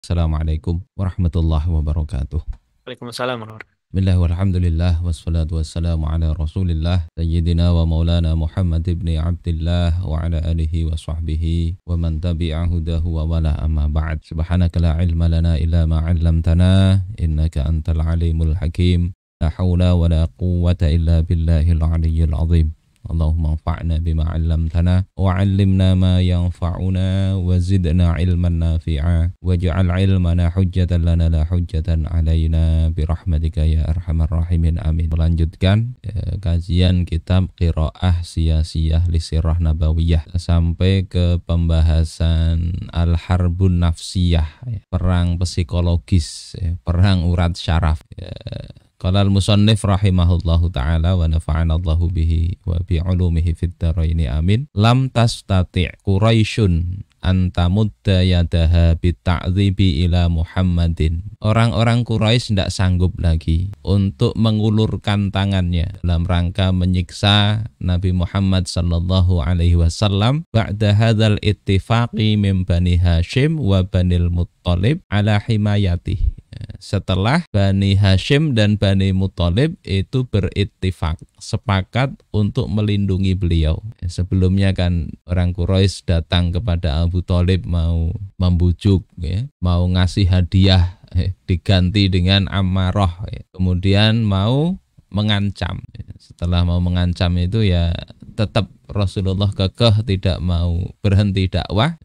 Assalamualaikum warahmatullahi wabarakatuh. Waalaikumsalam warahmatullahi Bismillah walhamdulillah wassalatu wassalamu ala rasulillah Sayyidina wa maulana Muhammad ibn Abdillah wa ala alihi wa sahbihi wa man tabi'a hudahu wa wala amma ba'd. Subhanaka la ilma lana illa ma 'allamtana innaka antal alimul hakim. La haula wa la quwwata illa billahil aliyyil azim. Allahumma anfa'na bima 'allamtana wa 'allimna ma yanfa'una wa zidna 'ilman nafi'a waj'al 'ilmana hujjatan lana la hujjatan 'alaina bi rahmatika ya arhamar rahimin amin. Melanjutkan kajian kitab Qiraah Siyasiyah li Sirah Nabawiyah sampai ke pembahasan Al-Harbun Nafsiyah, perang psikologis, perang urat syaraf. Qala al-musannif rahimahullahu ta'ala wa nafa'anallahu bihi wa bi'ulumihi fid dharaini amin. Lam tastati' Quraisyun an tamudda yadaha bita'dzibi ila Muhammadin. Orang-orang Quraisy tidak sanggup lagi untuk mengulurkan tangannya dalam rangka menyiksa Nabi Muhammad sallallahu alaihi wasallam ba'da hadzal ittifaqi min Bani Hashim wa Banil Muttalib ala himayatihi. Setelah Bani Hashim dan Bani Muttalib itu berittifak, sepakat untuk melindungi beliau. Sebelumnya kan orang Quraisy datang kepada Abu Thalib mau membujuk, mau ngasih hadiah diganti dengan Ammarah, kemudian mau mengancam. Setelah mau mengancam itu ya tetap Rasulullah kekeh tidak mau berhenti dakwah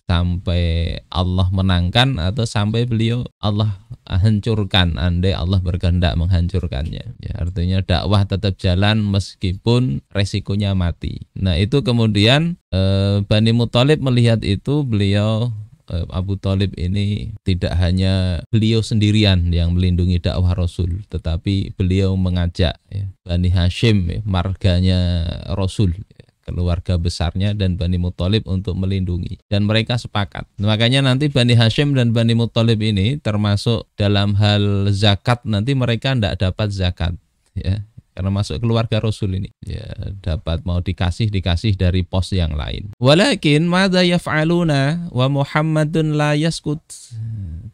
sampai Allah menangkan atau sampai beliau Allah hancurkan, andai Allah berkehendak menghancurkannya. Artinya dakwah tetap jalan meskipun resikonya mati. Nah itu kemudian Bani Muthalib melihat itu, beliau Abu Thalib ini tidak hanya beliau sendirian yang melindungi dakwah Rasul, tetapi beliau mengajak Bani Hashim, marganya Rasul, keluarga besarnya, dan Bani Muthalib untuk melindungi, dan mereka sepakat. Makanya nanti Bani Hashim dan Bani Muthalib ini termasuk dalam hal zakat, nanti mereka tidak dapat zakat karena masuk keluarga Rasul ini, dapat mau dikasih dari pos yang lain. Walakin madza yaf'aluna wa Muhammadun la yaskut.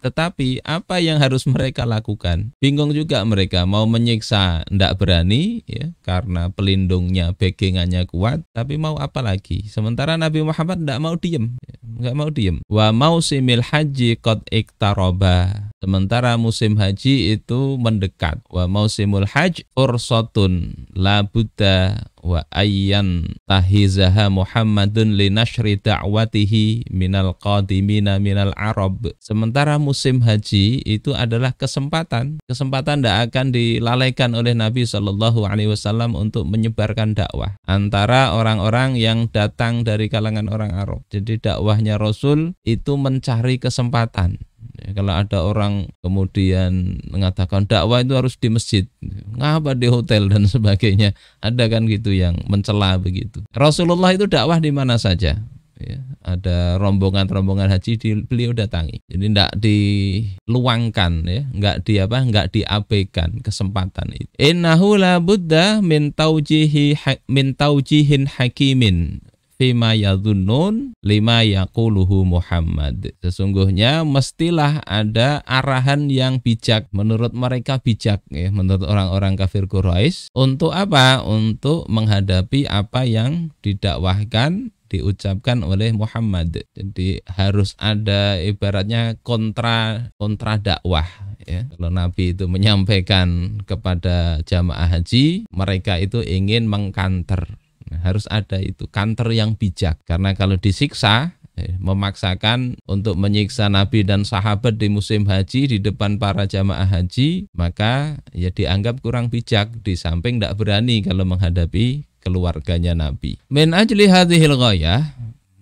Tetapi apa yang harus mereka lakukan? Bingung juga mereka, mau menyiksa ndak berani karena pelindungnya, backingannya kuat, tapi mau apa lagi? Sementara Nabi Muhammad ndak mau diem, nggak mau diem. Wa mausimil haji qad iktaraba. Sementara musim haji itu mendekat. Wa mausimul hajj ursatun la budda wa ayyan tahizaha Muhammadun li nashri da'watihi minal qadimina minal Arab. Sementara musim haji itu adalah kesempatan tidak akan dilalaikan oleh Nabi Shallallahu Alaihi Wasallam untuk menyebarkan dakwah antara orang-orang yang datang dari kalangan orang Arab. Jadi dakwahnya Rasul itu mencari kesempatan. Kalau ada orang kemudian mengatakan dakwah itu harus di masjid, ngapa di hotel dan sebagainya, ada kan gitu yang mencela begitu. Rasulullah itu dakwah di mana saja. Ada rombongan haji beliau datangi. Jadi tidak diluangkan, enggak diabaikan kesempatan itu. Innahu la budda min taujihin hakimin fima yadhunnun lima yaquluhu Muhammad. Sesungguhnya mestilah ada arahan yang bijak, menurut mereka bijak, menurut orang-orang kafir Quraisy. Untuk apa? Untuk menghadapi apa yang didakwahkan, diucapkan oleh Muhammad. Jadi harus ada ibaratnya kontra dakwah. Kalau Nabi itu menyampaikan kepada jamaah haji, mereka itu ingin mengkanter. Harus ada itu kanter yang bijak, karena kalau disiksa, memaksakan untuk menyiksa Nabi dan sahabat di musim haji di depan para jamaah haji, maka dianggap kurang bijak, di samping tidak berani kalau menghadapi keluarganya Nabi. Min ajli hadhil ghayah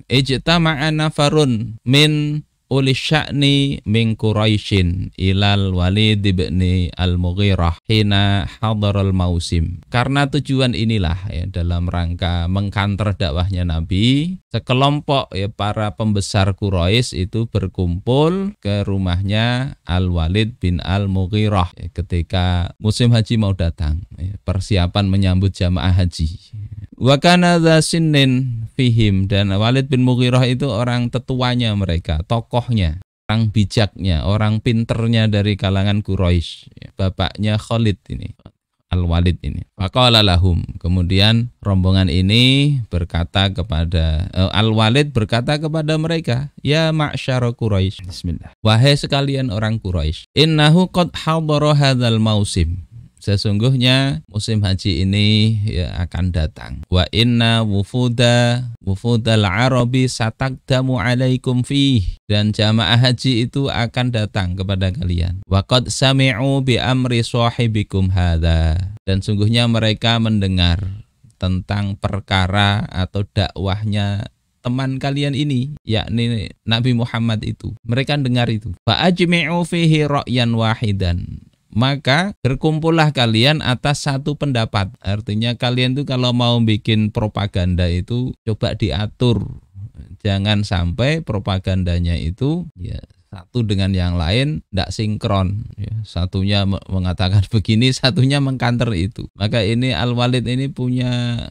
ijtama'a nafarun min uli sya'ni min Quraisyin ilal Walid ibn al-Mughirah hina hadaral mausim. Karena tujuan inilah dalam rangka mengkanter dakwahnya Nabi, sekelompok para pembesar Quraisy itu berkumpul ke rumahnya Al-Walid bin al-Mughirah ketika musim haji mau datang, persiapan menyambut jamaah haji. Wa kana dza sinnin fihim, dan Walid bin Mughirah itu orang tetuanya mereka, tokohnya. orang bijaknya, orang pinternya dari kalangan Quraisy, bapaknya Khalid ini, Al-Walid ini. Faqala lahum, kemudian rombongan ini berkata kepada Al-Walid berkata kepada mereka, ya ma'syara Quraisy, bismillah, wahai sekalian orang Quraisy, innahu qad hadara hadzal mausim, sesungguhnya musim haji ini ya akan datang. Wa inna wufudal arabi satakdamu alaikum fih, dan jamaah haji itu akan datang kepada kalian. Wa qad sami'u bi amri sahibikum hadza, dan sungguhnya mereka mendengar tentang perkara atau dakwahnya teman kalian ini, yakni Nabi Muhammad itu. Mereka dengar itu. Fa ajmi'u fihi ra'yan wahidan, maka berkumpullah kalian atas satu pendapat. Artinya kalian tuh kalau mau bikin propaganda itu coba diatur, jangan sampai propagandanya itu ya satu dengan yang lain tidak sinkron ya. Satunya mengatakan begini, satunya mengkanter itu. Maka ini Al-Walid ini punya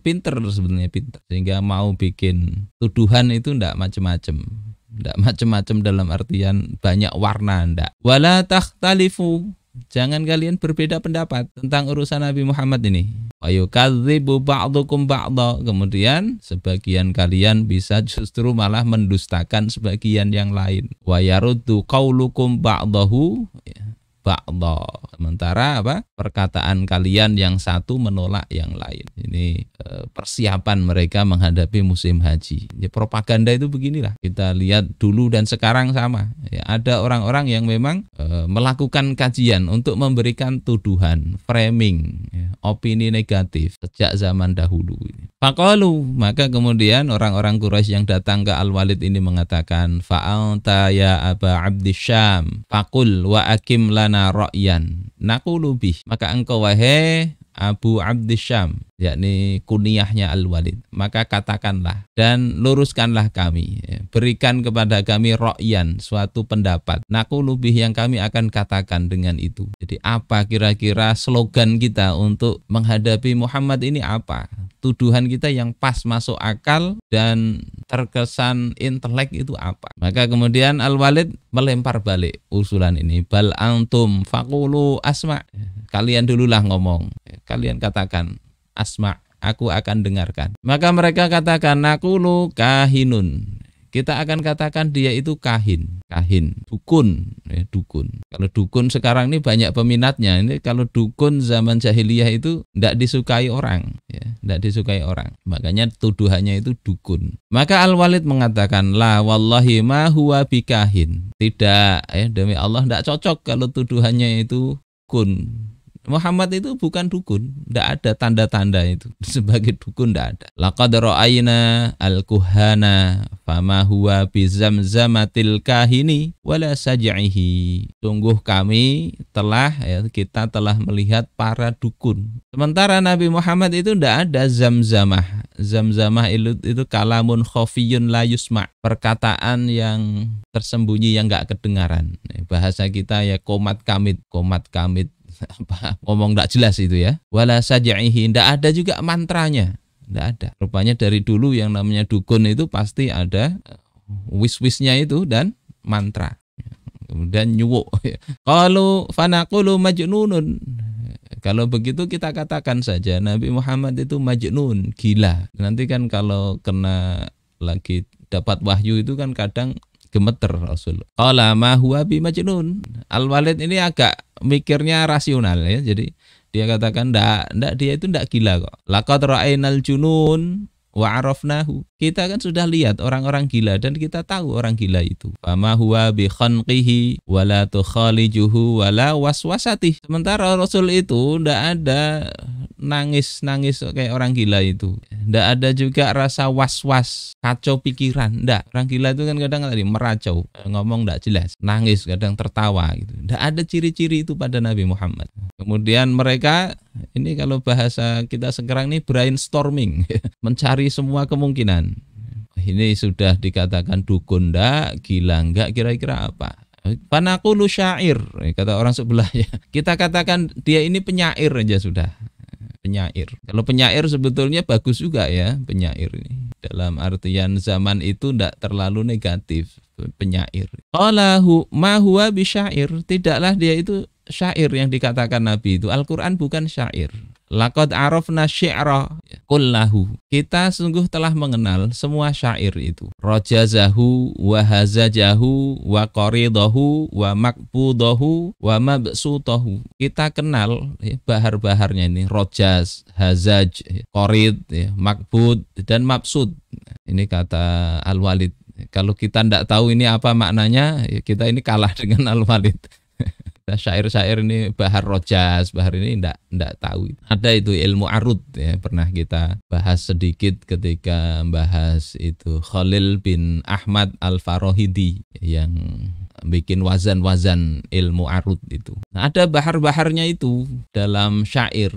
pinter, sebenarnya pinter, sehingga mau bikin tuduhan itu tidak macam-macam. Tidak macam-macam dalam artian banyak warna, ndak. Wala takhtalifu, jangan kalian berbeda pendapat tentang urusan Nabi Muhammad ini. Wayukadzibu ba'dukum ba'dha, kemudian sebagian kalian bisa justru malah mendustakan sebagian yang lain. Wa yaruddu qaulukum ba'dahu ba'dha, sementara perkataan kalian yang satu menolak yang lain. Ini persiapan mereka menghadapi musim haji. Ya, propaganda itu beginilah. Kita lihat dulu dan sekarang sama. Ya, ada orang-orang yang memang melakukan kajian untuk memberikan tuduhan, framing, ya, opini negatif sejak zaman dahulu. Faqalu, maka kemudian orang-orang Quraisy yang datang ke Al-Walid ini mengatakan, fa'anta ya Aba Abdisyam faqul wa akim lana ra'yan naqulu bih, maka engkau wahai Abu Abdisyam, yakni kunyahnya Al-Walid, maka katakanlah dan luruskanlah kami, ya, berikan kepada kami ra'yan, suatu pendapat, naqulu bih, yang kami akan katakan dengan itu. Jadi apa kira-kira slogan kita untuk menghadapi Muhammad ini, apa tuduhan kita yang pas, masuk akal dan terkesan intelek itu apa? Maka kemudian Al-Walid melempar balik usulan ini, bal antum faqulu asma, kalian dululah ngomong, kalian katakan asma, aku akan dengarkan. Maka mereka katakan naqulu kahinun, kita akan katakan dia itu kahin, dukun, ya, dukun. Kalau dukun sekarang ini banyak peminatnya. Ini kalau dukun zaman jahiliyah itu tidak disukai orang, ya, tidak disukai orang. Makanya tuduhannya itu dukun. Maka Al-Walid mengatakan, la wallahi ma huwa bikahin, tidak, ya, demi Allah tidak cocok kalau tuduhannya itu dukun. Muhammad itu bukan dukun, tidak ada tanda-tanda itu sebagai dukun, tidak ada. Laqad ra'ayna al-kuhana fama huwa bizamzamatil kahini wala saj'ihi. Sungguh kami telah, ya, kita telah melihat para dukun. Sementara Nabi Muhammad itu tidak ada zamzamah. Zamzamah itu kalamun khafiyun la yusma', perkataan yang tersembunyi yang enggak kedengaran. Bahasa kita ya komat kamit apa, ngomong tidak jelas itu ya. Wala saj'ihi, tidak ada juga mantranya, tidak ada. Rupanya dari dulu yang namanya dukun itu pasti ada wis-wisnya itu dan mantra. Kemudian nyuwuk. Qalu fanaqulu majnunun. Kalau begitu kita katakan saja Nabi Muhammad itu majnun, gila. Nanti kan kalau kena lagi dapat wahyu itu kan kadang gemeter Rasul. Qala ma huwa bi majnun. Al-Walid ini agak mikirnya rasional ya. Jadi dia katakan ndak dia itu ndak gila kok. Laqad ra'ainal junun wa arafnahu. Kita kan sudah lihat orang-orang gila dan kita tahu orang gila itu. Fama huwa bi khanqihi wala tukhalijuhu wala waswasatih. Sementara Rasul itu ndak ada nangis kayak orang gila itu. Ndak ada juga rasa was-was, kacau pikiran. Ndak. Orang gila itu kan kadang tadi meracau, ngomong ndak jelas, nangis, kadang tertawa gitu. Ndak ada ciri-ciri itu pada Nabi Muhammad. Kemudian mereka ini kalau bahasa kita sekarang ini brainstorming, mencari semua kemungkinan. Ini sudah dikatakan dukun ndak, gila enggak, kira-kira apa? Panaqulu syair, kata orang sebelahnya. Kita katakan dia ini penyair aja sudah. Penyair. Kalau penyair sebetulnya bagus juga ya, penyair ini. Dalam artian zaman itu tidak terlalu negatif. penyair. Qalahu ma huwa bisyair, tidaklah dia itu syair yang dikatakan Nabi itu. Al-Qur'an bukan syair. Laqad arafna syi'ra kullahu. Kita sungguh telah mengenal semua syair itu. Rajazahu wa hazajahu wa qaridahu wa makbudahu wa mabsutahu. Kita kenal bahar-baharnya ini, rojaz, hazaj, qarid, makbud dan mabsud. Ini kata Al-Walid. Kalau kita tidak tahu ini apa maknanya, kita ini kalah dengan Al-Walid. Syair-syair ini bahar rojas, bahar ini enggak tahu. Ada itu ilmu arud ya, pernah kita bahas sedikit ketika bahas itu Khalil bin Ahmad Al-Farahidi yang bikin wazan-wazan ilmu arud itu. Nah, ada bahar-baharnya itu dalam syair.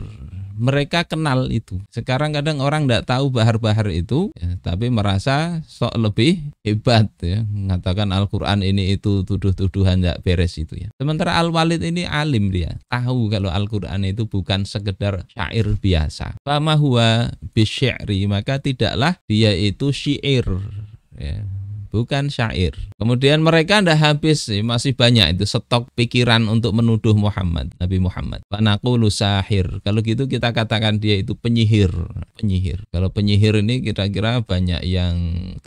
Mereka kenal itu. Sekarang kadang orang tidak tahu bahar-bahar itu, ya, tapi merasa sok lebih hebat ya, mengatakan Al-Qur'an ini itu tuduh-tuduhan tidak beres itu ya. Sementara Al-Walid ini alim, dia tahu kalau Al-Qur'an itu bukan sekedar syair biasa. Fama huwa bisy'ri, maka tidaklah dia itu syair ya, bukan syair. Kemudian mereka tidak habis, masih banyak itu stok pikiran untuk menuduh Muhammad, Nabi Muhammad. Wa naqulu sahir. Kalau gitu kita katakan dia itu penyihir. Kalau penyihir ini kira-kira banyak yang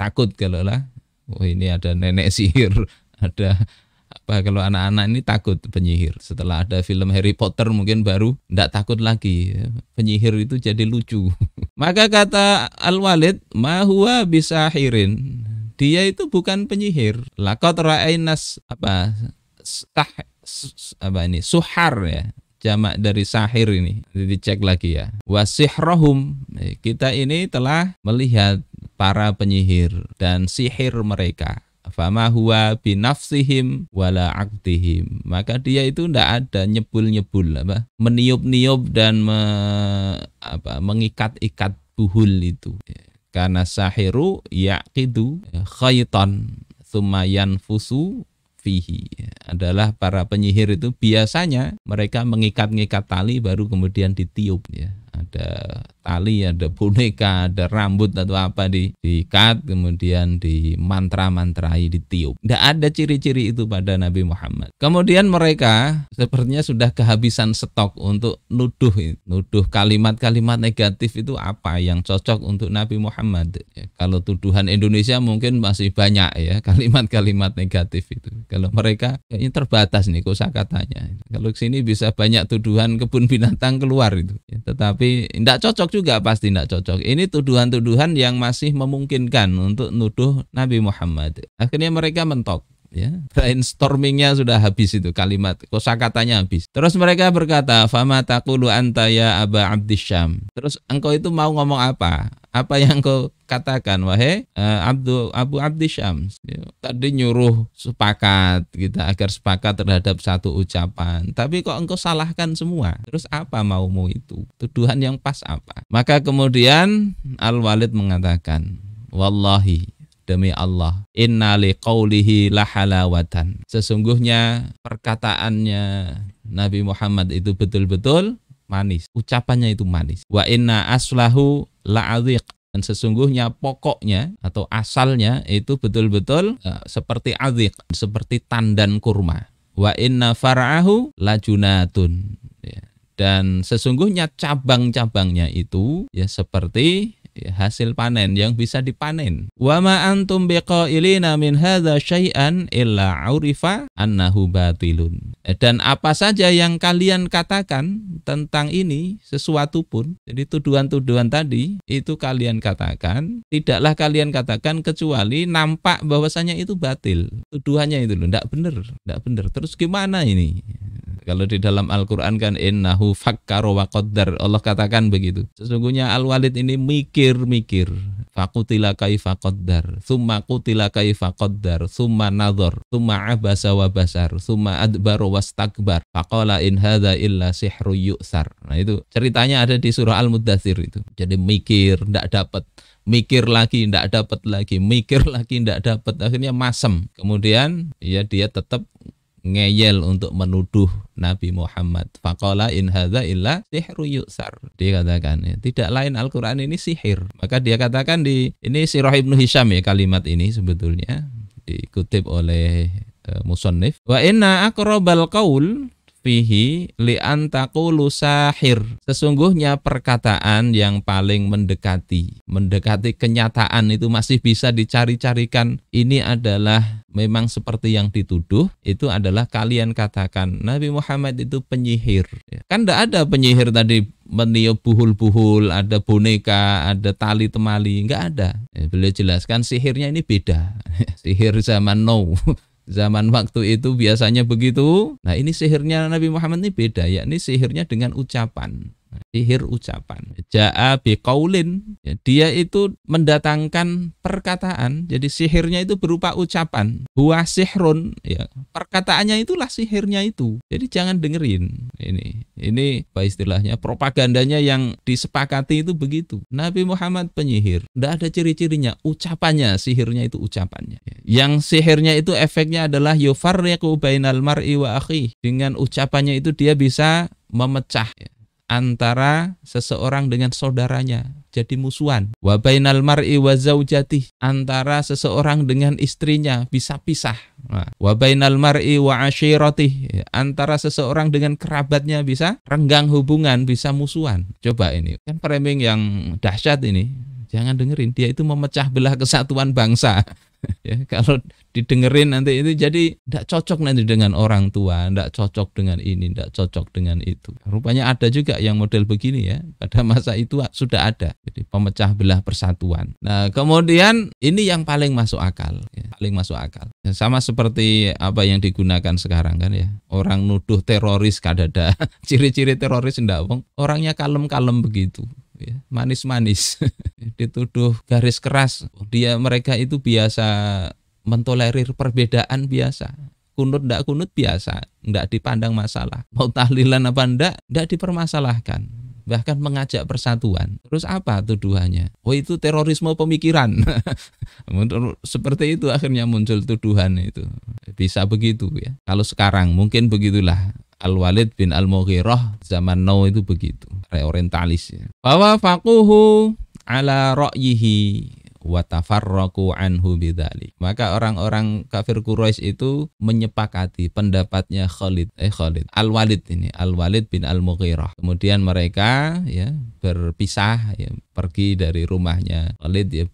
takut kalau lah, oh ini ada nenek sihir, ada apa, kalau anak-anak ini takut penyihir. Setelah ada film Harry Potter mungkin baru tidak takut lagi. Penyihir itu jadi lucu. Maka kata Al-Walid, ma huwa bisahirin. Dia itu bukan penyihir. Laqad ra'ainas suhar ya. Jamak dari sahir ini. Dicek lagi ya. Wasihrahum. Kita ini telah melihat para penyihir dan sihir mereka. Fama huwa binafsihim wala aqdihim. Maka dia itu tidak ada nyebul-nyebul meniup-niup dan mengikat-ikat buhul itu. Karena sahiru yaqidu khaytan tsumma yanfusu fihi. Adalah para penyihir itu biasanya mereka mengikat-ngikat tali baru kemudian ditiup ya. Ada tali, ada boneka, ada rambut atau apa diikat kemudian dimantra-mantrai, ditiup. Tidak ada ciri-ciri itu pada Nabi Muhammad. Kemudian mereka sepertinya sudah kehabisan stok untuk nuduh kalimat-kalimat negatif itu apa yang cocok untuk Nabi Muhammad. Ya, kalau tuduhan Indonesia mungkin masih banyak ya kalimat-kalimat negatif itu. Kalau mereka ini terbatas nih kosakatanya. Kalau sini bisa banyak tuduhan kebun binatang keluar itu. Ya, tetapi tidak cocok juga, pasti tidak cocok. Ini tuduhan-tuduhan yang masih memungkinkan untuk nuduh Nabi Muhammad. Akhirnya mereka mentok. Ya, brainstormingnya sudah habis itu, kalimat kosakatanya habis. Terus mereka berkata, fama taqulu anta ya Aba Abdisyam. Terus engkau itu mau ngomong apa? Apa yang engkau katakan, wahai Abu Abdisyam? Tadi nyuruh sepakat kita agar sepakat terhadap satu ucapan, tapi kok engkau salahkan semua. Terus apa maumu itu? Tuduhan yang pas apa? Maka kemudian Al-Walid mengatakan, wallahi, demi Allah, inna liqaulihi lahalawatan. Sesungguhnya perkataannya Nabi Muhammad itu betul-betul manis. Ucapannya itu manis. Wa inna aslahu la'adhiq. Dan sesungguhnya pokoknya atau asalnya itu betul-betul seperti adhiq, seperti tandan kurma. Wa inna far'ahu lajunatun. Ya. Dan sesungguhnya cabang-cabangnya itu ya seperti hasil panen yang bisa dipanen. Wa ma antum biqailina min hadza syai'an illa urifa annahu batilun. Dan apa saja yang kalian katakan tentang ini, sesuatu pun, jadi tuduhan-tuduhan tadi itu kalian katakan, tidaklah kalian katakan kecuali nampak bahwasanya itu batil. Tuduhannya itu loh, enggak benar. Terus gimana ini? Kalau di dalam Al-Qur'an kan innahu fakkara wa qaddar. Allah katakan begitu. Sesungguhnya Al-Walid ini mikir. Faqutila kaifa qaddar, tsumma qutila kaifa qaddar, tsumma nadhar, tsumma abasa wa basar, tsumma adbara wastakbar. Faqala in hadza illa sihrun yu'sar. Nah itu ceritanya ada di surah Al-Muddatsir itu. Jadi mikir enggak dapat, mikir lagi enggak dapat lagi, mikir lagi enggak dapat, akhirnya masem. Kemudian ya dia tetap ngeyel untuk menuduh Nabi Muhammad. Faqala in hadza illa sihru yu'sar. Dia katakan ya, tidak lain Al-Qur'an ini sihir. Maka dia katakan ini Sirah Ibnu Hisham ya kalimat ini sebetulnya. dikutip oleh musannif, wa inna aqrabal qaul fihi li an taqulu sahir. Sesungguhnya perkataan yang paling mendekati kenyataan itu masih bisa dicari-carikan. Ini adalah memang seperti yang dituduh, itu adalah kalian katakan Nabi Muhammad itu penyihir. Kan tidak ada penyihir tadi meniup buhul-buhul, ada boneka, ada tali temali, enggak ada. Beliau jelaskan sihirnya ini beda. Sihir zaman now. Zaman waktu itu biasanya begitu. Nah, ini sihirnya Nabi Muhammad ini beda, yakni sihirnya dengan ucapan. Sihir ucapan. Ja'a biqaulin, ya, dia itu mendatangkan perkataan. Jadi sihirnya itu berupa ucapan. Huwa sihrun, ya, perkataannya itulah sihirnya itu. Jadi jangan dengerin. Ini apa istilahnya? Propagandanya yang disepakati itu begitu. Nabi Muhammad penyihir. Tidak ada ciri-cirinya, ucapannya, sihirnya itu ucapannya. Yang sihirnya itu efeknya adalah yufarriqu bainal mar'i wa akhi. Dengan ucapannya itu dia bisa memecah, ya, antara seseorang dengan saudaranya, jadi musuhan. Wa bainal mar'i wa zaujati, antara seseorang dengan istrinya bisa pisah. Wa bainal mar'i wa ashirati, antara seseorang dengan kerabatnya bisa renggang hubungan, bisa musuhan. Coba ini kan framing yang dahsyat ini. Jangan dengerin, dia itu memecah belah kesatuan bangsa. Ya, kalau didengerin nanti itu jadi tidak cocok nanti dengan orang tua, tidak cocok dengan ini, tidak cocok dengan itu. Rupanya ada juga yang model begini ya, pada masa itu sudah ada. Jadi pemecah belah persatuan. Nah, kemudian ini yang paling masuk akal, ya, paling masuk akal. Ya, sama seperti apa yang digunakan sekarang kan ya. Orang nuduh teroris kadada. Ciri-ciri teroris enggak, orangnya kalem-kalem begitu. Ya, manis-manis. Dituduh garis keras, mereka itu biasa mentolerir perbedaan biasa. Kunut ndak kunut biasa, ndak dipandang masalah. Mau tahlilan apa ndak dipermasalahkan. Bahkan mengajak persatuan. Terus apa tuduhannya? Oh, itu terorisme pemikiran. Seperti itu akhirnya muncul tuduhan itu. Bisa begitu ya. Kalau sekarang mungkin begitulah. Al-Walid bin Al-Mughirah zaman now itu begitu, orientalis ya. Bahwa faquhu ala ra'yihi wa tafarraqu anhu bidzalik. Maka orang-orang kafir Quraisy itu menyepakati pendapatnya Al-Walid ini, Al-Walid bin Al-Mughirah. Kemudian mereka ya berpisah ya, pergi dari rumahnya Walid ya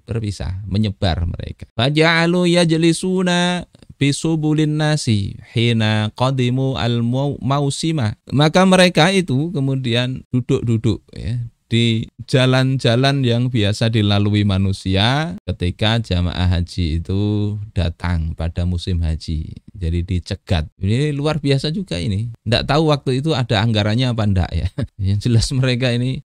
berpisah, menyebar mereka. Faja'alu yajlisuna bisubulin nasi hina qadimu al-mausima. Maka mereka itu kemudian duduk-duduk ya di jalan-jalan yang biasa dilalui manusia ketika jamaah haji itu datang pada musim haji. Jadi dicegat. Ini luar biasa juga ini. Nggak tahu waktu itu ada anggarannya apa enggak ya. Yang jelas mereka ini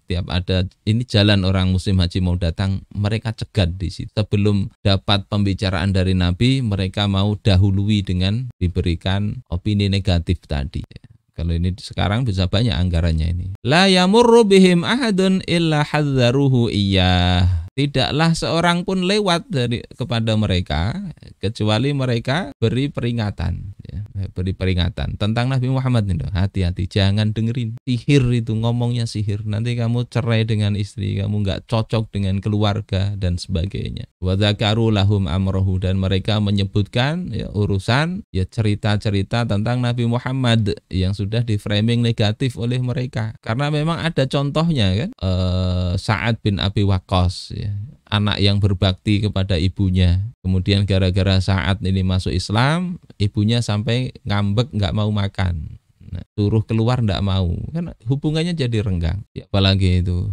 tiap ada ini jalan orang musim haji mau datang, mereka cegat di situ. Sebelum dapat pembicaraan dari Nabi, mereka mau dahului dengan diberikan opini negatif tadi. Kalau ini sekarang bisa banyak anggarannya ini. La yamurru bihim ahadun illa hadzaruhu iyyah. Tidaklah seorang pun lewat kepada mereka kecuali mereka beri peringatan, ya, beri peringatan tentang Nabi Muhammad itu. Hati-hati, jangan dengerin. Sihir itu, ngomongnya sihir. Nanti kamu cerai dengan istri, kamu nggak cocok dengan keluarga dan sebagainya. Wa dzakaru lahum amrahu, dan mereka menyebutkan ya, urusan ya cerita-cerita tentang Nabi Muhammad yang sudah di framing negatif oleh mereka. Karena memang ada contohnya kan, Sa'ad bin Abi Waqqas ya, anak yang berbakti kepada ibunya. Kemudian gara-gara Sa'ad ini masuk Islam, ibunya sampai ngambek nggak mau makan. Nah, suruh keluar nggak mau, kan hubungannya jadi renggang. Ya, apalagi itu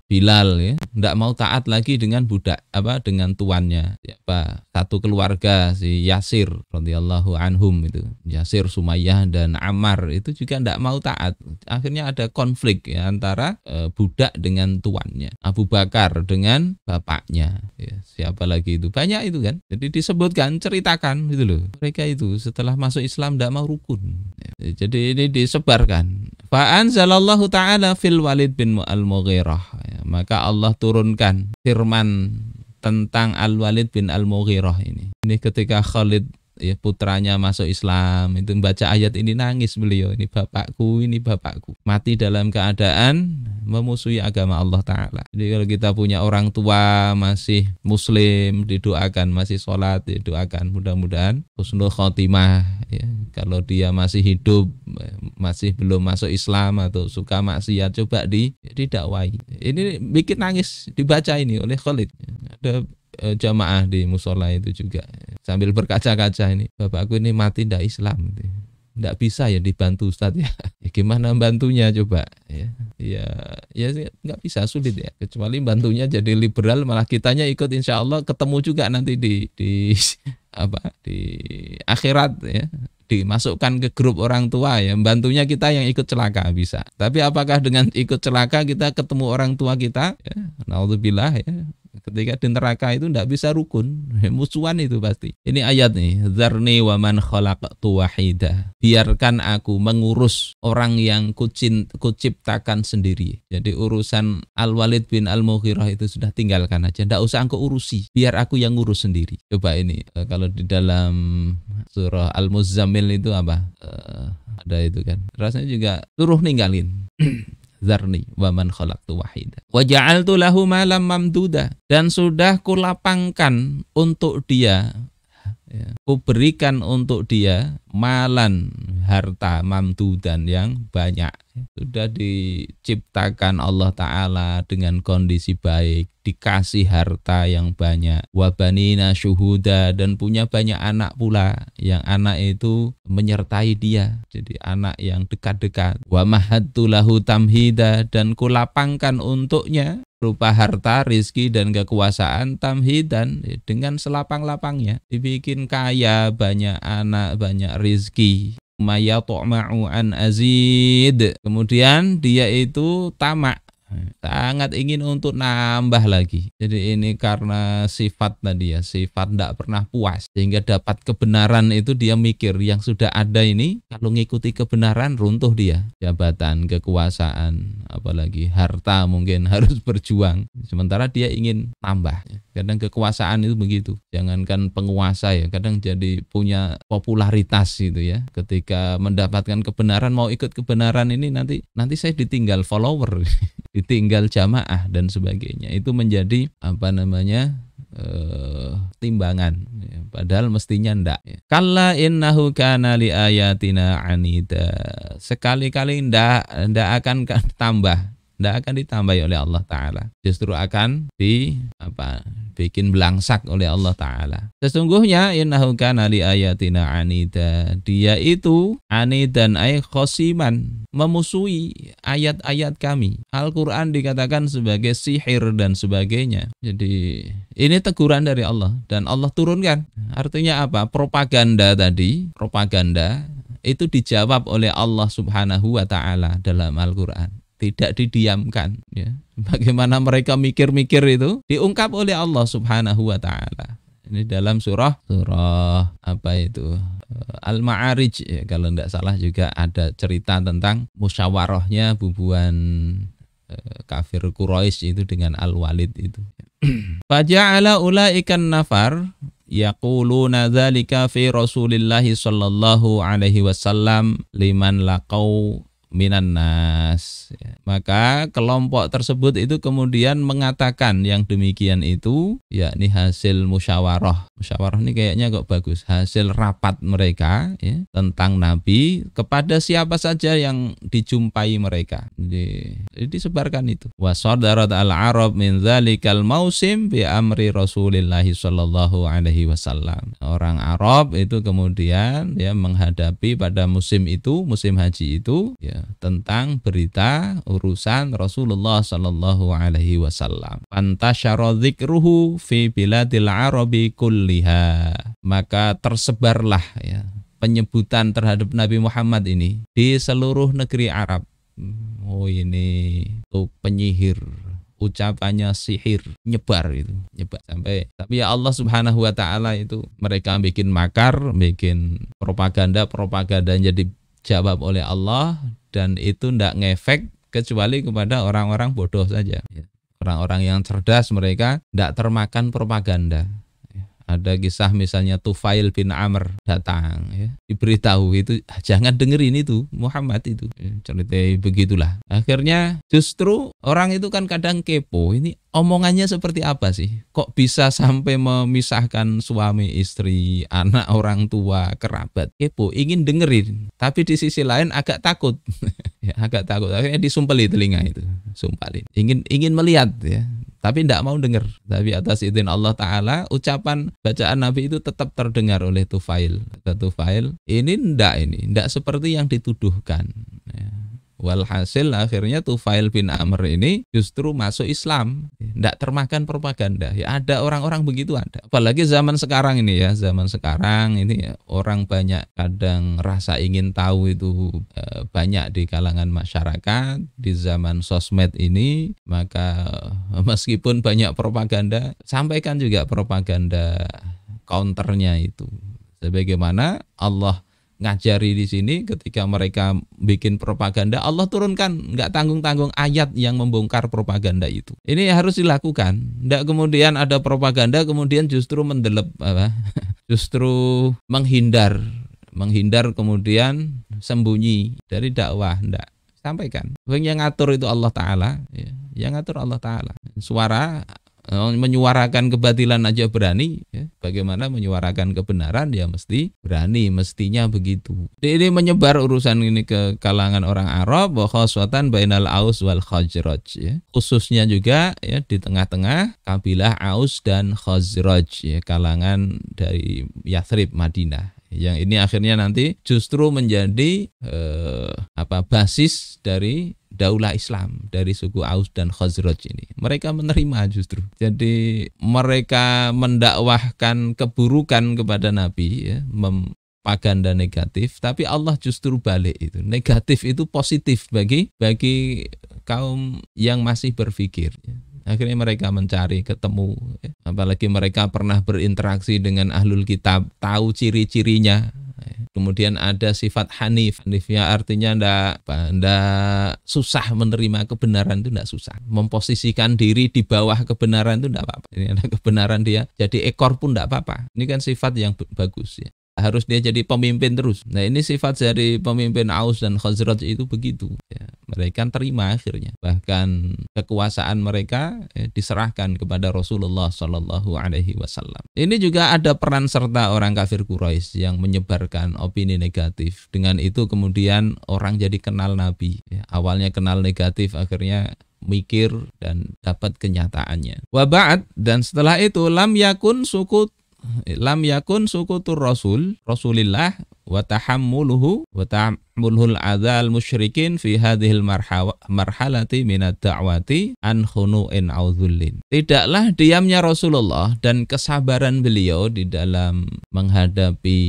Bilal ya, nggak mau taat lagi dengan budak dengan tuannya. Ya, satu keluarga si Yasir radhiyallahu anhum itu, Yasir, Sumayyah dan Ammar itu juga nggak mau taat. Akhirnya ada konflik ya, antara budak dengan tuannya, Abu Bakar dengan bapaknya. Ya, siapa lagi itu? Banyak itu kan. Jadi disebutkan, ceritakan gitu loh. Mereka itu setelah masuk Islam nggak mau rukun. Ya, jadi ini disebarkan. Fa anzalallahu ta'ala fil Walid bin Al-Mughirah. Ya, maka Allah turunkan firman tentang Al-Walid bin Al-Mughirah ini. Ini ketika Khalid ya putranya masuk Islam, itu baca ayat ini nangis beliau, ini bapakku, mati dalam keadaan memusuhi agama Allah Ta'ala. Jadi kalau kita punya orang tua masih muslim, didoakan, masih sholat, didoakan, mudah-mudahan husnul khotimah ya. Kalau dia masih hidup, masih belum masuk Islam atau suka maksiat, coba didakwai. Ini bikin nangis dibaca ini oleh Khalid. Ada jamaah di musola itu juga sambil berkaca-kaca, ini bapakku ini mati ndak Islam, ndak bisa ya dibantu Ustadz ya. Ya gimana bantunya coba ya nggak bisa, sulit ya, kecuali bantunya jadi liberal, malah kitanya ikut, insya Allah ketemu juga nanti di akhirat ya, dimasukkan ke grup orang tua ya, bantunya kita yang ikut celaka bisa. Tapi apakah dengan ikut celaka kita ketemu orang tua kita ya, naudzubillah ya, ketika di neraka itu tidak bisa rukun, musuhan itu pasti. Ini ayat nih, zarni wa man khalaqtu wahida, biarkan aku mengurus orang yang kuciptakan sendiri. Jadi urusan Al-Walid bin Al-Mughirah itu sudah tinggalkan aja, tidak usah engkau urusi, biar aku yang ngurus sendiri. Coba ini kalau di dalam surah Al-Muzammil itu apa, ada itu kan, rasanya juga suruh ninggalin. Zarni wa man khalaqtu wahida wa ja'altu lahu malam mamduda, dan sudah kulapangkan untuk dia ya, kuberikan untuk dia malan, harta, mamdudan yang banyak. Sudah diciptakan Allah Ta'ala dengan kondisi baik, dikasih harta yang banyak, wabanina syuhuda, dan punya banyak anak pula, yang anak itu menyertai dia, jadi anak yang dekat-dekat. Wa mahadtu lahu tamhida, dan kulapangkan untuknya berupa harta, rizki, dan kekuasaan, tamhidan, dengan selapang-lapangnya, dibikin kaya, banyak anak, banyak rizki. Maya tu'ma'u an azid, kemudian dia itu tamak, sangat ingin untuk nambah lagi. Jadi ini karena sifat tadi ya, sifat tidak pernah puas, sehingga dapat kebenaran itu dia mikir yang sudah ada ini, kalau ngikuti kebenaran runtuh dia. Jabatan, kekuasaan, apalagi harta, mungkin harus berjuang, sementara dia ingin tambah. Kadang kekuasaan itu begitu, jangankan penguasa ya, kadang jadi punya popularitas gitu ya. Ketika mendapatkan kebenaran, mau ikut kebenaran ini, nanti saya ditinggal follower, ditinggal jamaah dan sebagainya. Itu menjadi timbangan ya, padahal mestinya ndak ya. Kalla innahu kana li ayatina anida, sekali-kali ndak akan tambah, tidak akan ditambah oleh Allah Ta'ala, justru akan bikin belangsak oleh Allah Ta'ala. Sesungguhnya innahu kana li ayatina anida, dia itu anidan ay khosiman, memusuhi ayat-ayat kami. Al-Quran dikatakan sebagai sihir dan sebagainya. Jadi ini teguran dari Allah, dan Allah turunkan. Artinya apa? Propaganda itu dijawab oleh Allah Subhanahu wa Ta'ala dalam Al-Quran, tidak didiamkan ya. Bagaimana mereka mikir-mikir itu diungkap oleh Allah Subhanahu wa Ta'ala. Ini dalam surah Al-Ma'arij ya, kalau tidak salah juga ada cerita tentang musyawarahnya bubuan kafir Quraisy itu dengan Al-Walid itu. Faja'ala ulaikan nafar yaquluna dzalika fi Rasulillahi sallallahu alaihi wasallam liman laqau minan nas. Maka kelompok tersebut itu kemudian mengatakan yang demikian itu, yakni hasil musyawarah. Musyawarah ini kayaknya kok bagus, hasil rapat mereka ya, tentang Nabi kepada siapa saja yang dijumpai mereka. Jadi disebarkan itu. Wa sadarat al-arab min dzalikal mausim bi amri Rasulillah sallallahu alaihi wasallam. Orang Arab itu kemudian ya menghadapi pada musim itu, musim haji itu ya, tentang berita urusan Rasulullah sallallahu alaihi wasallam. Pantasyara dzikruhu fi biladil arabi kulliha. Maka tersebarlah ya penyebutan terhadap Nabi Muhammad ini di seluruh negeri Arab. Oh ini tuh penyihir, ucapannya sihir, nyebar sampai, tapi ya Allah Subhanahu wa Ta'ala itu mereka bikin makar, bikin propaganda jadi jawab oleh Allah, dan itu tidak ngefek kecuali kepada orang-orang bodoh saja. Orang-orang yang cerdas mereka tidak termakan propaganda. Ada kisah misalnya Tufail bin Amr datang ya, diberitahu itu jangan dengerin itu Muhammad itu. Cerita begitulah. Akhirnya justru orang itu kan kadang kepo, ini omongannya seperti apa sih? Kok bisa sampai memisahkan suami istri, anak orang tua, kerabat? Kepo, ingin dengerin. Tapi di sisi lain agak takut. Ya, agak takut. Akhirnya disumpeli telinga itu, sumpalin. Ingin melihat ya. Tapi tidak mau dengar. Tapi atas izin Allah Ta'ala, ucapan bacaan Nabi itu tetap terdengar oleh Tufail. Kata Tufail, ini tidak seperti yang dituduhkan. Ya. Walhasil akhirnya Tufail bin Amr ini justru masuk Islam. Tidak termakan propaganda. Ya ada orang-orang begitu ada. Apalagi zaman sekarang ini ya. Zaman sekarang ini ya, orang banyak kadang rasa ingin tahu itu banyak di kalangan masyarakat. Di zaman sosmed ini, maka meskipun banyak propaganda, sampaikan juga propaganda counternya itu. Sebagaimana Allah ngajari di sini ketika mereka bikin propaganda, Allah turunkan nggak tanggung-tanggung ayat yang membongkar propaganda itu. Ini harus dilakukan. Nggak kemudian ada propaganda kemudian justru mendelep justru menghindar kemudian sembunyi dari dakwah. Nggak, sampaikan. Yang ngatur itu Allah Ta'ala ya. Yang ngatur Allah Ta'ala. Suara menyuarakan kebatilan aja berani ya. Bagaimana menyuarakan kebenaran ya mesti berani, mestinya begitu. Ini menyebar urusan ini ke kalangan orang Arab, khoswatan bainal Aus wal Khazraj ya. Khususnya juga ya di tengah-tengah kabilah Aus dan Khazraj ya, kalangan dari Yathrib Madinah. Yang ini akhirnya nanti justru menjadi basis dari daulah Islam dari suku Aus dan Khazraj ini. Mereka menerima justru. Jadi mereka mendakwahkan keburukan kepada Nabi ya, propaganda negatif, tapi Allah justru balik itu. Negatif itu positif bagi kaum yang masih berpikir. Akhirnya mereka mencari, ketemu. Apalagi mereka pernah berinteraksi dengan ahlul kitab, tahu ciri-cirinya. Kemudian ada sifat hanif. Hanif ya artinya ndak susah menerima kebenaran, itu ndak susah. Memposisikan diri di bawah kebenaran itu ndak apa-apa. Ini ada kebenaran dia jadi ekor pun ndak apa-apa. Ini kan sifat yang bagus ya. Harus dia jadi pemimpin terus. Nah ini sifat dari pemimpin Aus dan Khazraj itu begitu. Ya, mereka terima akhirnya. Bahkan kekuasaan mereka diserahkan kepada Rasulullah SAW. Ini juga ada peran serta orang kafir Quraisy yang menyebarkan opini negatif. Dengan itu kemudian orang jadi kenal Nabi. Ya, awalnya kenal negatif, akhirnya mikir dan dapat kenyataannya. Wa ba'd, dan setelah itu lam yakun sukutur Rasulillah wa tahammuluhu wa ta'amulhul adzal musyrikin fi hadhil marhalati minad da'wati an khunu'in audzullin. Tidaklah diamnya Rasulullah dan kesabaran beliau di dalam menghadapi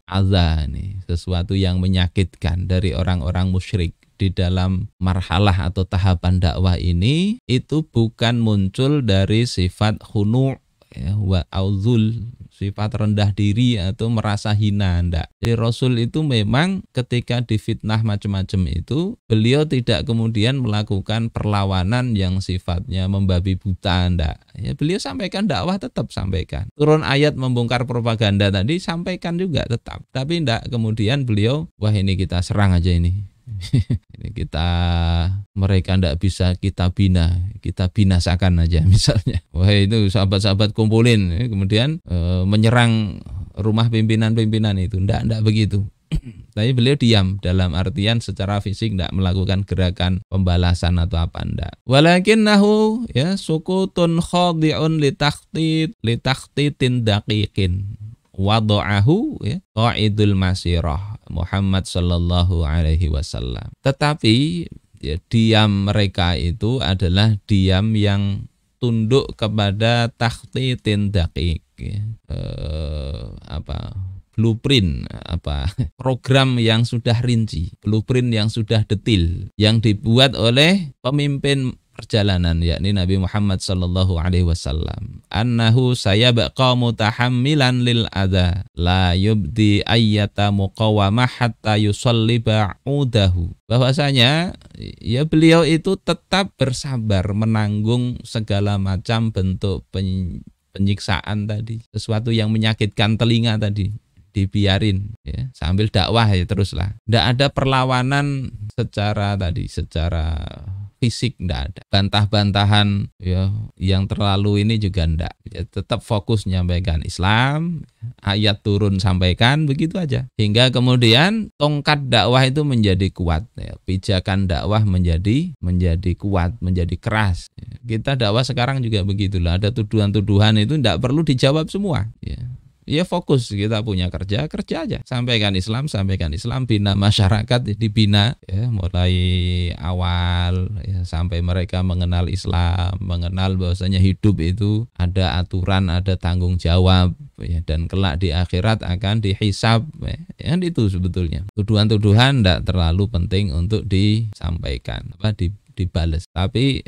azza nih, sesuatu yang menyakitkan dari orang-orang musyrik di dalam marhalah atau tahapan dakwah ini, itu bukan muncul dari sifat khunu' ya, wa auzul, sifat rendah diri atau merasa hina, enggak. Jadi Rasul itu memang ketika difitnah macam-macam itu, beliau tidak kemudian melakukan perlawanan yang sifatnya membabi buta, enggak. Ya, beliau sampaikan dakwah, tetap sampaikan. Turun ayat membongkar propaganda tadi, sampaikan juga tetap. Tapi enggak kemudian beliau, wah ini kita serang aja ini. Ini mereka tidak bisa kita binasakan aja misalnya. Wah itu sahabat-sahabat kumpulin, kemudian menyerang rumah pimpinan-pimpinan itu. Tidak begitu. Tapi beliau diam, dalam artian secara fisik tidak melakukan gerakan pembalasan atau apa, enggak. Walakinnahu ya sukutun khadi'un litakhtitin daqiqin wadu'ahu ya qa'idul masirah Muhammad sallallahu alaihi wasallam. Tetapi ya, diam mereka itu adalah diam yang tunduk kepada takhtitin daqiq ya. Blueprint program yang sudah rinci, blueprint yang sudah detil yang dibuat oleh pemimpin perjalanan, yakni Nabi Muhammad sallallahu alaihi wasallam. Annahu sayabqa mutahammilan lil adza la yubdi ayyata muqawamah hatta yusalliba udahu. Bahwasanya ya beliau itu tetap bersabar menanggung segala macam bentuk penyiksaan tadi, sesuatu yang menyakitkan telinga tadi, dibiarin ya, sambil dakwah ya teruslah. Tidak ada perlawanan secara fisik, tidak ada. Bantah-bantahan ya yang terlalu ini juga enggak. Ya, tetap fokus menyampaikan Islam, ayat turun sampaikan, begitu aja. Hingga kemudian tongkat dakwah itu menjadi kuat ya. Pijakan dakwah menjadi kuat, menjadi keras. Ya, kita dakwah sekarang juga begitulah. Ada tuduhan-tuduhan itu tidak perlu dijawab semua ya. Ya fokus, kita punya kerja aja. Sampaikan Islam, bina masyarakat, dibina ya, mulai awal ya, sampai mereka mengenal Islam, mengenal bahwasanya hidup itu ada aturan, ada tanggung jawab ya, dan kelak di akhirat akan dihisab ya. Yang itu sebetulnya. Tuduhan-tuduhan tidak terlalu penting untuk disampaikan, dibales. Tapi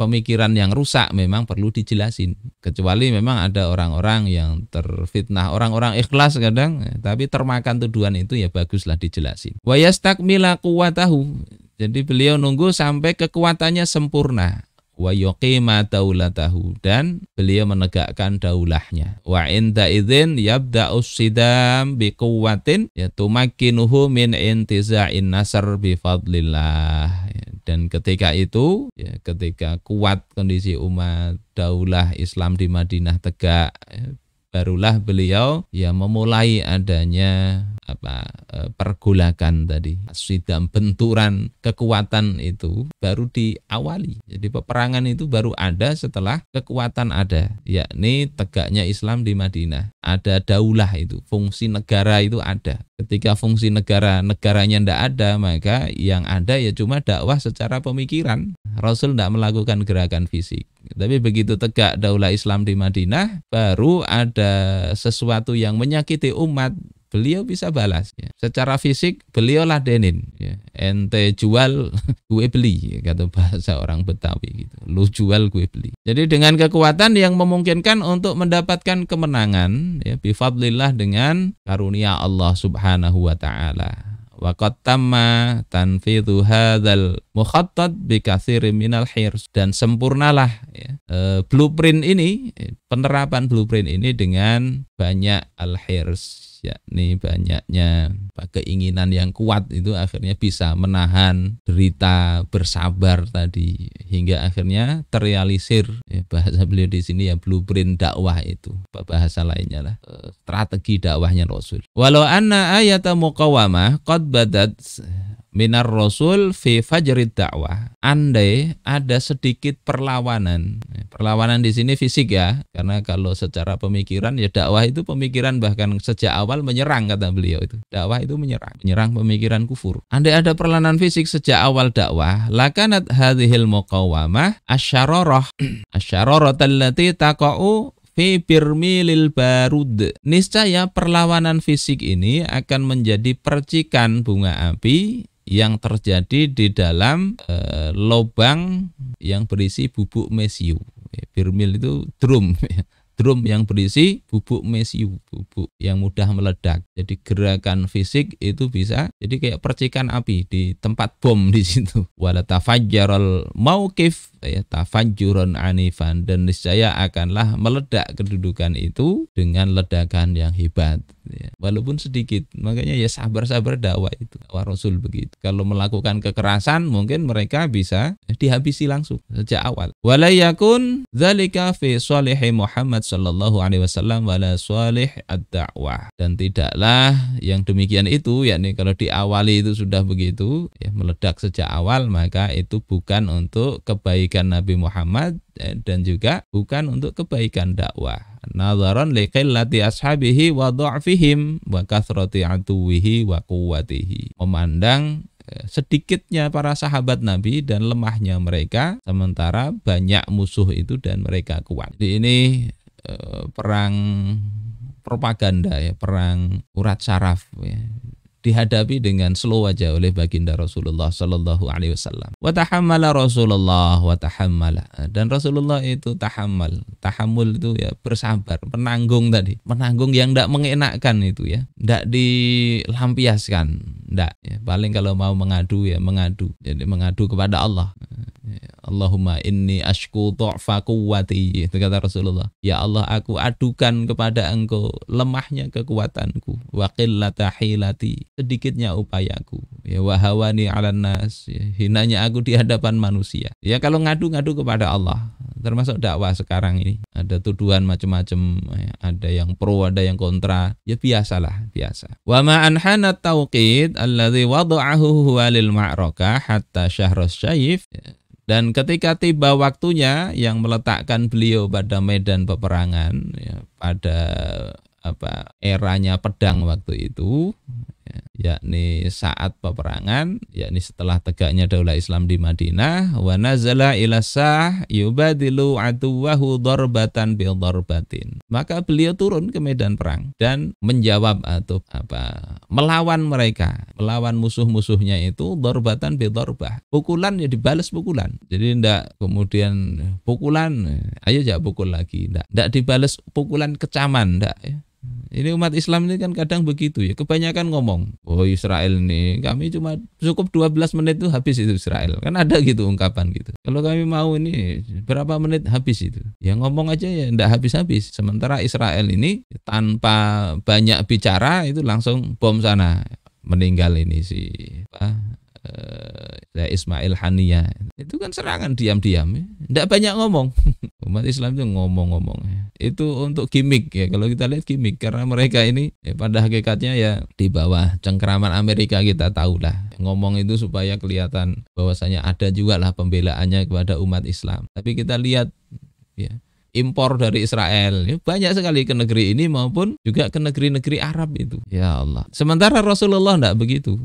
pemikiran yang rusak memang perlu dijelasin. Kecuali memang ada orang-orang yang terfitnah, orang-orang ikhlas kadang, tapi termakan tuduhan itu ya baguslah dijelasin. Wa yastakmila quwwatahu. Jadi beliau nunggu sampai kekuatannya sempurna. Wa yuqima daulatahu, dan beliau menegakkan daulahnya. Wa inda idzin yabda'us sidam biquwwatin yatumakkinuhu min intiza'in nasr bifadlillah. Dan ketika itu ya, ketika kuat kondisi umat, daulah Islam di Madinah tegak ya, barulah beliau ya memulai adanya pergolakan tadi, sidam, benturan kekuatan itu baru diawali. Jadi peperangan itu baru ada setelah kekuatan ada, yakni tegaknya Islam di Madinah. Ada daulah itu, fungsi negara itu ada. Ketika fungsi negaranya tidak ada, maka yang ada ya cuma dakwah secara pemikiran. Rasul tidak melakukan gerakan fisik. Tapi begitu tegak daulah Islam di Madinah, baru ada sesuatu yang menyakiti umat, beliau bisa balas ya. Secara fisik beliau ladenin ya. Ente jual gue beli ya, kata bahasa orang Betawi gitu. Lu jual gue beli. Jadi dengan kekuatan yang memungkinkan untuk mendapatkan kemenangan ya, bifadlillah, dengan karunia Allah Subhanahu wa taala. Wa qad tamma tanfidhu hadzal mukhattat bi katsirin minal hirs, dan sempurnalah ya, blueprint ini, penerapan blueprint ini dengan banyak al-hirs, yakni banyaknya keinginan yang kuat itu akhirnya bisa menahan derita, bersabar tadi, hingga akhirnya terrealisir ya, bahasa beliau di sini ya, blueprint dakwah itu, bahasa lainnya lah strategi dakwahnya Rasul. Walau anna ayata muqawamah qad badat minar Rasul fi fajrid dakwah. Andai ada sedikit perlawanan di sini fisik ya, karena kalau secara pemikiran ya dakwah itu pemikiran, bahkan sejak awal menyerang, kata beliau itu. Dakwah itu menyerang pemikiran kufur. Andai ada perlawanan fisik sejak awal dakwah, lakanat hadhil muqawamah asyararah allati taqa'u fi birmilil barud. Niscaya perlawanan fisik ini akan menjadi percikan bunga api yang terjadi di dalam lubang yang berisi bubuk mesiu. Birmil itu drum drum yang berisi bubuk mesiu, bubuk yang mudah meledak. Jadi gerakan fisik itu bisa jadi kayak percikan api di tempat bom di situ. Wala tafajjaral mauqif ya tafajjuran anifan, dan niscaya akanlah meledak kedudukan itu dengan ledakan yang hebat ya. Walaupun sedikit, makanya ya sabar-sabar dakwah itu. Dakwah Rasul begitu. Kalau melakukan kekerasan mungkin mereka bisa dihabisi langsung sejak awal. Wala yakun dzalika fi shalihi Muhammad sallallahu alaihi wasallam wala shalih ad-da'wah, dan tidaklah yang demikian itu, yakni kalau diawali itu sudah begitu ya, meledak sejak awal, maka itu bukan untuk kebaikan Nabi Muhammad dan juga bukan untuk kebaikan dakwah. Nadharan li qillati ashabihi wa dha'fihim wa kathrati atuwihi wa quwwatihi. Memandang sedikitnya para sahabat Nabi dan lemahnya mereka, sementara banyak musuh itu dan mereka kuat. Jadi ini perang propaganda ya, perang urat syaraf ya, dihadapi dengan slow aja oleh baginda Rasulullah sallallahu alaihi wasallam. Wa tahammala Rasulullah wa tahammala, dan Rasulullah itu tahammul itu ya bersabar, menanggung tadi, menanggung yang tidak mengenakkan itu ya, tidak dilampiaskan, tidak ya. Paling kalau mau mengadu ya mengadu, jadi mengadu kepada Allah. Allahumma inni ashku du'fa quwwati. Itu kata Rasulullah. Ya Allah, aku adukan kepada Engkau lemahnya kekuatanku, wa qillata hilati, sedikitnya upayaku. Ya wa hawani 'alan nas, ya, hinanya aku di hadapan manusia. Ya kalau ngadu-ngadu kepada Allah, termasuk dakwah sekarang ini, ada tuduhan macam-macam, ya, ada yang pro, ada yang kontra. Ya biasalah, biasa. Wa ma anhana tauqid alladzi wada'ahu huwa lil ma'rakah hatta syahrus syayif. Dan ketika tiba waktunya yang meletakkan beliau pada medan peperangan, ya, pada eranya pedang waktu itu, yakni saat peperangan, yakni setelah tegaknya daulah Islam di Madinah, wa nazala ila sah yubadilu aduwahu darbatan bi darbatin. Maka beliau turun ke medan perang dan menjawab atau melawan mereka, melawan musuh-musuhnya itu darbatan bi darbah. Pukulan ya dibalas pukulan. Jadi ndak kemudian pukulan, ayo jak pukul lagi, ndak dibalas pukulan kecaman, ndak ya. Ini umat Islam ini kan kadang begitu ya, kebanyakan ngomong, oh Israel ini kami cuma cukup 12 menit itu habis itu Israel. Kan ada gitu ungkapan gitu. Kalau kami mau ini berapa menit habis itu. Ya ngomong aja ya enggak habis-habis. Sementara Israel ini tanpa banyak bicara itu langsung bom sana. Meninggal ini si Ismail Haniyah. Itu kan serangan diam-diam ya. Enggak banyak ngomong. Umat Islam itu ngomong-ngomong. Itu untuk gimmick ya, kalau kita lihat gimmick, karena mereka ini pada hakikatnya ya di bawah cengkeraman Amerika, kita tahulah. Ngomong itu supaya kelihatan bahwasanya ada juga lah pembelaannya kepada umat Islam. Tapi kita lihat ya, impor dari Israel ya, banyak sekali ke negeri ini maupun juga ke negeri-negeri Arab itu. Ya Allah. Sementara Rasulullah enggak begitu.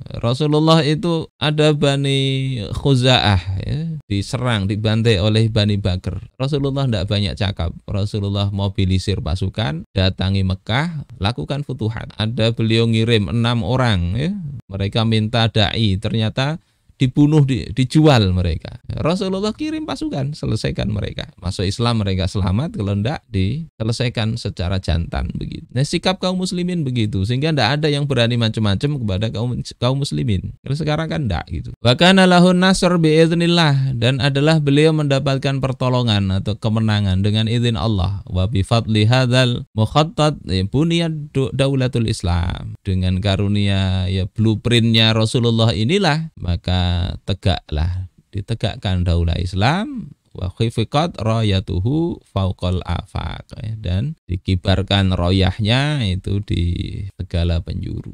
Rasulullah itu ada Bani Khuza'ah ya, diserang, dibantai oleh Bani Bakr. Rasulullah tidak banyak cakap. Rasulullah mobilisir pasukan, datangi Mekah, lakukan futuhat. Ada beliau ngirim 6 orang ya. Mereka minta da'i, ternyata dibunuh, dijual mereka. Rasulullah kirim pasukan, selesaikan mereka. Masuk Islam mereka selamat, kalau enggak diselesaikan secara jantan begitu. Nah, sikap kaum muslimin begitu, sehingga enggak ada yang berani macam-macam kepada kaum muslimin. Kalau sekarang kan enggak gitu. Wa kana lahun nasr biiznillah, dan adalah beliau mendapatkan pertolongan atau kemenangan dengan izin Allah. Wa bi fadli hadzal mukhattat buniyat daulatul Islam. Dengan karunia ya blueprintnya Rasulullah inilah, maka ditegakkan daulah Islam, wa khifiqat rayatuhu fauqal afaq, dan dikibarkan royahnya itu di segala penjuru.